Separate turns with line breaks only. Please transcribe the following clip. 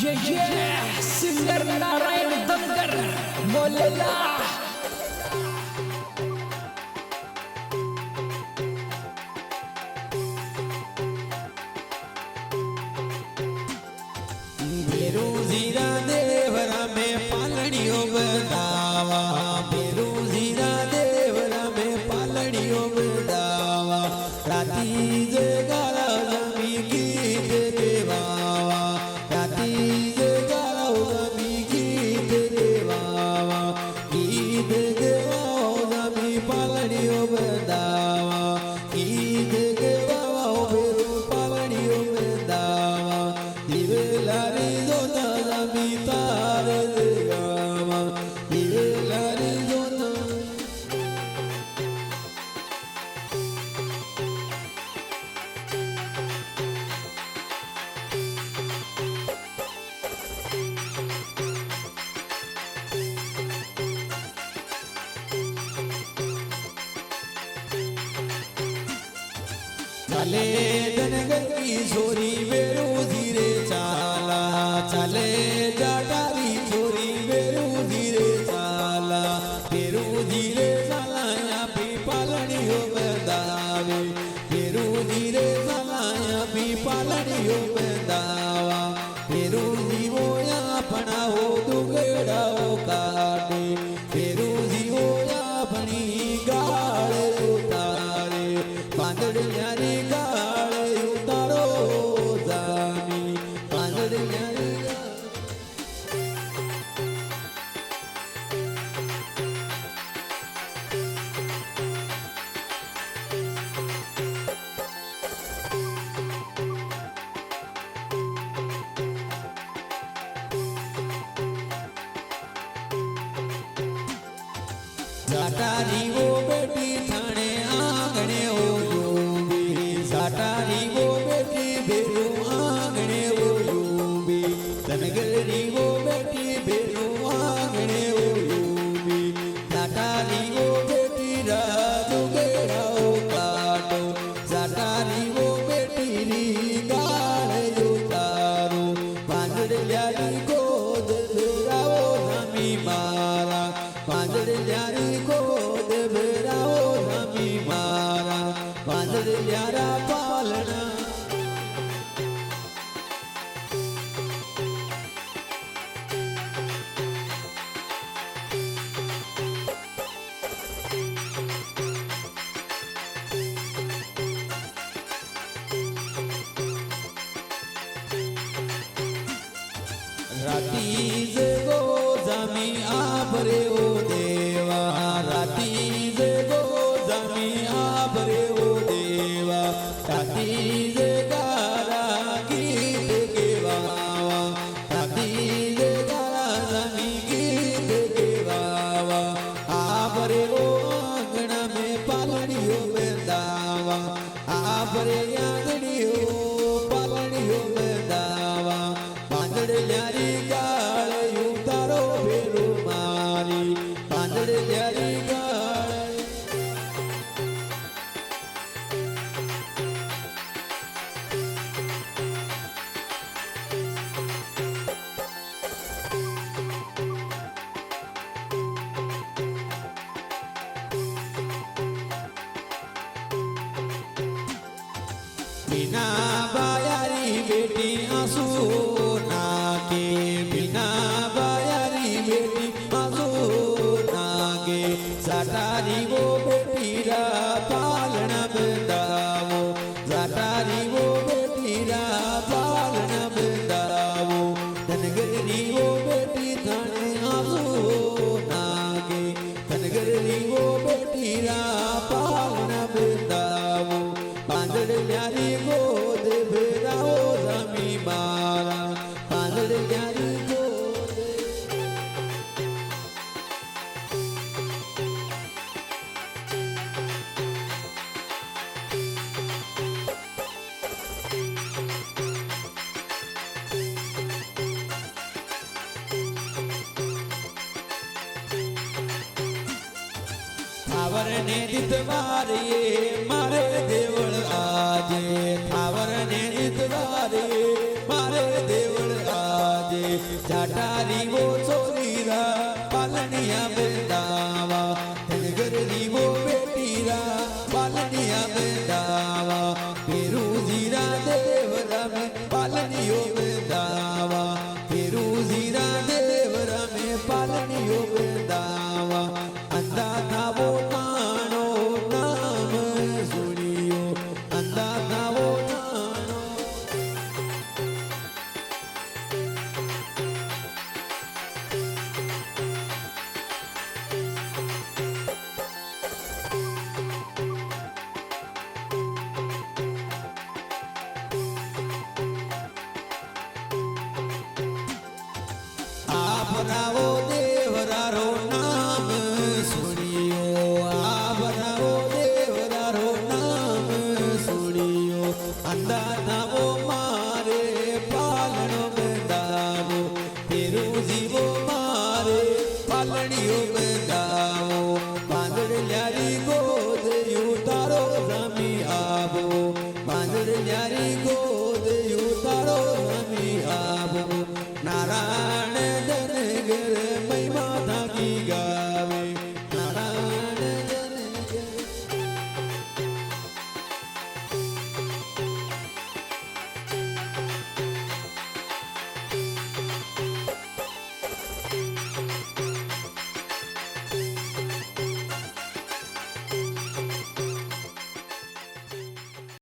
ये सिंगर नारायण दमकर मोलेला
बेरू जीरा देवरा में पालड़ियों बदावा बेरू जीरा देवरा में पालड़ियों बदावा राती जगारा जमी गीत देवावा राती जगारा जमी गीत देवावा गीत देवावा जमी पालड़ियों बदावा गीत देवावा बेरू पालड़ियों बदावा दिवलारी जोता जमी तार देगावा दिवलारी जोता चले धनगर की छोरी बेरू धीरे चाला चले जाटारी छोरी बेरू धीरे चाला बेरू धीरे चाला या भी पालड़ियों बदावे बेरू धीरे चाला या भी पालड़ियों बदावा बेरू जीवो या अपना हो दुगड़ा हो काटे बेरू जीवो या अपनी गाड़ उतारे बांधड़ न्यारी गाड़ उतारो जामी बांधड़ न्यारी जाटारी वो बेटी थाने आंगणे हो यूबी जाटारी वो बेटी बेरू आंगणे हो यूबी धनगरी वो बेटी बेरू आंगणे हो यूबी जाटारी वो बेटी राजू गेड़ा हो काटो जाटारी वो बेटी री गाड़ उतारो बांधड़ ल्यारी गोद बेराओ हमी मारा बांधड़ ल्यारी गोद बेराओ हमी मारा बांधड़ ल्यारा पालना राती जगो जमी आबरे ओ देवा राती जगो जमी आबरे ओ देवा राती जगारा गीत गेवावा राती जगारा जमी गीत गेवावा आबरे ओ आंगना में पालड़ियों बदावा आबरे आंगड़ियों पालड़ियों बदावा बांधड़ ल्यारी गाड़ उतारो बेरू मारी बांधड़ ल्यारी गाड़ बिना बायारी बेटी आंसू नागे बिना बायारी बेटी आंसू नागे जाटारी वो बेटी रा पालना बदावो जाटारी वो बेटी रा पालना बदावो धनगरी वो बेटी थाने आंसू नागे धनगरी वो बेटी रा पालना बदावो बांधड़ न्यारी गोद बेराओ जमी मारा बांधड़ न्यारी गोद थावर ने दितवार ये मारे देवल आजे थावर ने दितवार ये मारे देवल आजे રાવો